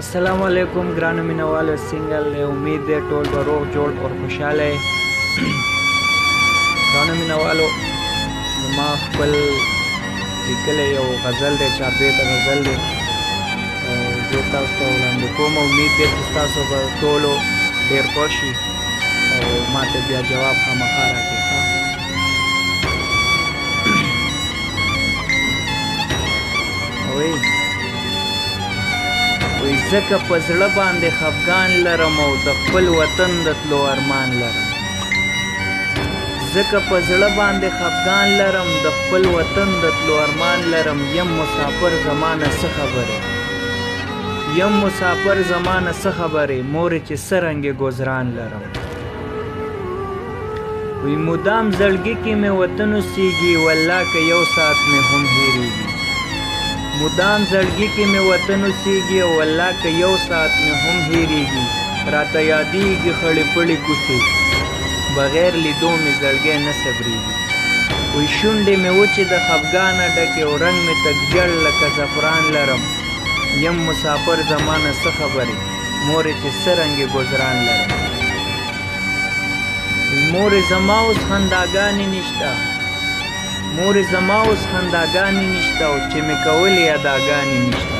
السلام علیکم ګرانو مینوالو سنگل امید دی ټول به روغ جوړ او خوشحاله یې ګرانو مینوالو ما خپل لیکلی یو غزل دی چاپېته غزل دی زه تاسو ته وړاندې کوم امید دی چې ستاسو به ټولو ډېر خوښ شي او ما ته بیا جواب خامخا راکړي وایي ځکه په زړه باندې خفګان لرم او د خپل وطن د تلو ارمان لرم ځکه په زړه باندې خفګان لرم د خپل وطن د تلو ارمان لرم یم مسافر زمانه څه خبرې یم مسافر زمانه څه خبرې مورې چې څه رنګې ګذران لرم وی مدام زړګي کې مې وطن اوسېږي والله که یو ساعت مې هم هېرېږي مدام زړګي کې مې وطن اوسېږي او والله که یو ساعت مې هم هېرېږي راته یادېږي خړې پړې کوڅې بغیر لیدو مې زړګی نه صبرېږي وی شونډې مې وچې د خفګانه ډکې او رنګ مې تکجړ لکه زعفران لرم یم مسافر زمانه څه خبرې مورې چې څه رنګې ګذران لرم مورې زما اوس خنداګانې نشته مورې زما اوس خنداګانې نشته او چې مې کولې اداګانې نشته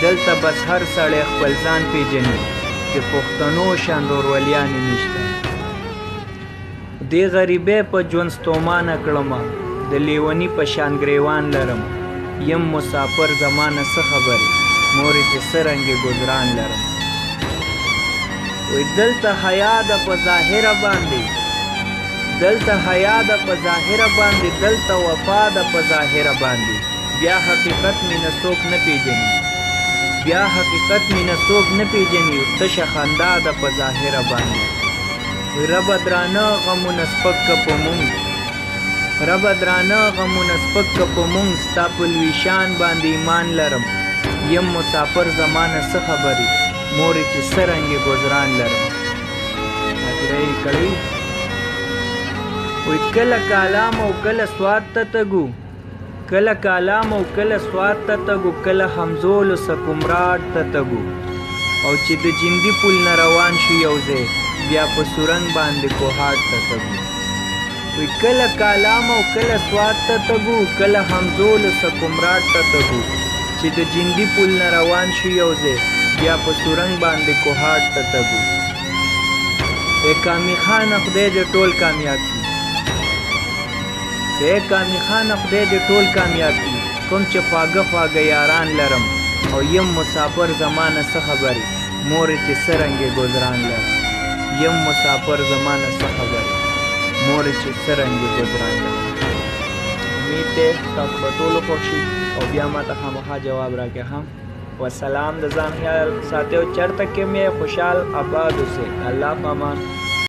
دلته بس هر سړی خپل ځان پیژني د پښتنو شان ورورلیانې نشته دې غریبۍ په ژوند ستومانه کړمه د لیوني په شان ګریوان لرم یم مسافر زمانه څه خبرې مورې چې څه رنګې ګذران لرم وی دلته حیا ده په ظاهره باندې دلته حیا ده په ظاهره باندې دلته وفا ده په ظاهره باندې بیا حقیقت مینه څوک نه پیژني بیا حقیقت مینه څوک نه پیژني تشه خندا ده په ظاهره باندې وی ربه درانه غمونه سپک که په مونږ ربه درانه غمونه سپک که په مونږ ستا په لوی شان باندې ایمان لرم یم مسافر زمانه څه خبرې مورې چې څه رنګې ګذران لرم حاضره یې کړئ وی کله کالام او کله سوات ته تګو کله کالام او کله سوات ته تګو کله همزولو سکمراټ ته تګو او چې د جندي پل نه روان شو یو ځای بیا په سورنګ باندې کوهاټ ته تګو وی کله کالام او کله سوات ته تګو کله همزولو سکمراټ ته تګو چې د جندي پل نه روان شو یو ځای بیا په سورنګ باندې کوهاټ ته تګو ای کامي خانه خدای دې ټول کامیاب کړي ای کامي خانه خدای دې ټول کامیاب کړي کوم چې خواږه خواږه یاران لرم او یم مسافر زمانه څه خبرې مورې چې څه رنګې ګذران لرم یم مسافر زمانه څه خبرې مورې چې څه رنګې ګذران لرم امید دی تاسو به ټولو خوښ شي او بیا ما ته خامخا جواب راکړئ هم وسلام د ځان خیال ساتئ او چېرته کې مې خوشحال آباد اوسئ الله پامان